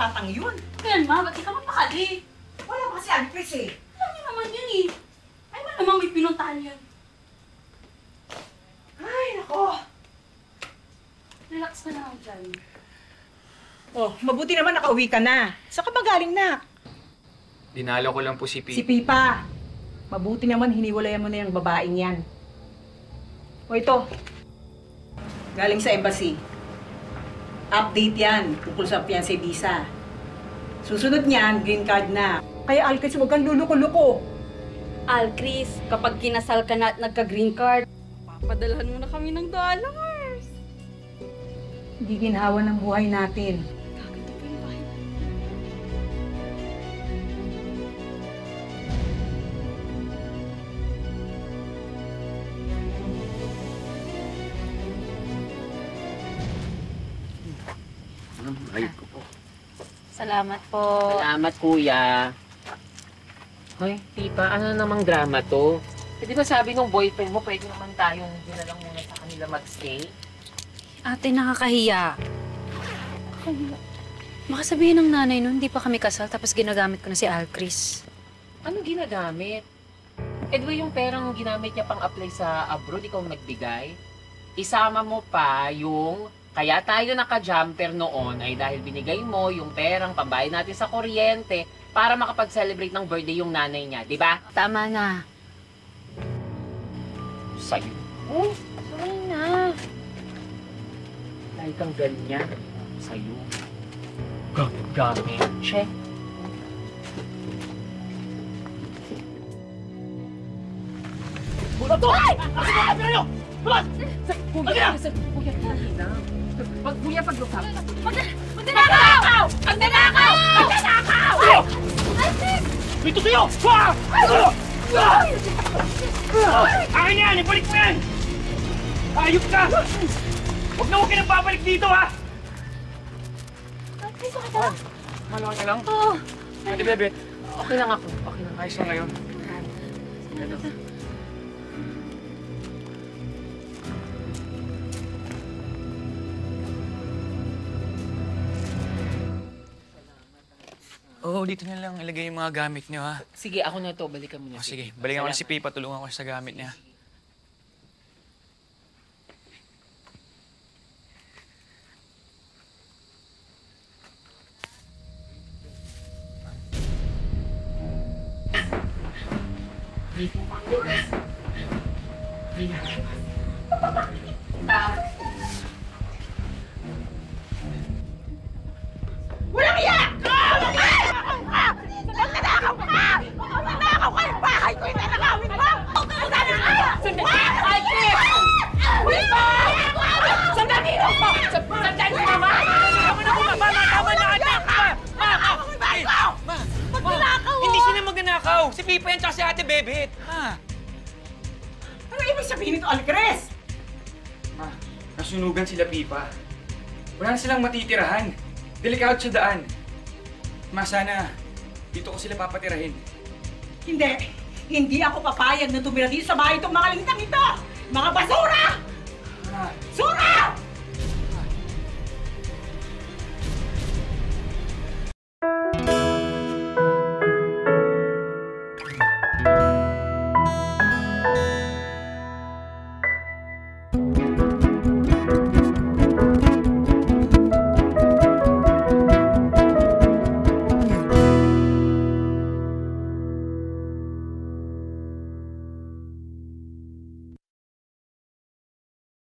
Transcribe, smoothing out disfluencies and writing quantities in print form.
batang yun. Kaya ma, ba't di ka mapakali? Wala pa kasi Alfred eh. Alam niyo naman yun eh. Ay, ba naman may pinuntahan yun? Ay, nako. Relax ka na lang dyan. Oh, mabuti naman nakauwi ka na. Saan ka ba galing na? Dinalo ko lang po si Si Pipa. Mabuti naman hiniwalayan mo na yung babaeng yan. O ito. Galing sa embassy. Update yan tungkol sa fiancé visa. Susunod niyan, green card na. Kaya Alcatraz, huwag kang luluko-luko. Alcris, kapag kinasal ka na at nagka-green card, papadalhan mo na kami ng dollars. Giginhawa ng buhay natin. Gaganda pa yung bahay. Ay ko po. Salamat po. Salamat, kuya. Hoy, Pipa, ano namang drama to? Eh, di ba sabi nung boyfriend mo, pwede naman tayong na lang muna sa kanila mag-stay? Ate, nakakahiya. Baka sabihin ng nanay nun, hindi pa kami kasal, tapos ginagamit ko na si Alcris. Ano ginagamit? Eh, di ba yung perang ginamit niya pang-apply sa abroad, ikaw nagbigay? Isama mo pa yung kaya tayo naka-jumper noon ay dahil binigay mo yung perang pambayad natin sa kuryente para makapag-celebrate ng birthday yung nanay niya, di ba? Tama na. Sa'yo. Oh, sorry na. Dahil kang ganyan, sa'yo. Gamit. Check. Bulat to! Ay! Bakit ang kapira nyo? Bulat! Kuya, kuya, pag kuya, paglusap. Magnanakaw! Magnanakaw! Magnanakaw! Dito sa'yo! Akin yan! Ibalik mo yan! Ayop ka! Huwag na huwag ka nang babalik dito, ha! Alcris, okay ka lang? Malawang ka lang? Oo. Ate Bebet, Okay lang ako. Okay lang. ayos na ngayon. Oo, dito na lang ilagay yung mga gamit niyo, ha? Sige, ako na to. Balikan mo na. O, sige, balikan ko na si Pipa. Tulungan ko sa gamit niya. Walang iya! Magnanakaw ka! Magnanakaw ka! Yung bahay ko yung nanakawin mo! Alfred! Pipa! Sandali lang po! Sandali lang, ma! Tama na po, ma! Tama na, ate! Magnanakaw! Hindi sila magnanakaw! Si Pipa yan tsaka si Ate Bebet! Ma! Ano ibig sabihin nito, Alcatraz? Ma, nasunugan sila Pipa. Wala na silang matitirahan. Delikado sa daan. Ma, sana dito ko sila papatirahin. Hindi. Hindi ako papayag na tumira dito sa bahay itong mga lintang ito! Mga basura! Ma, Sura!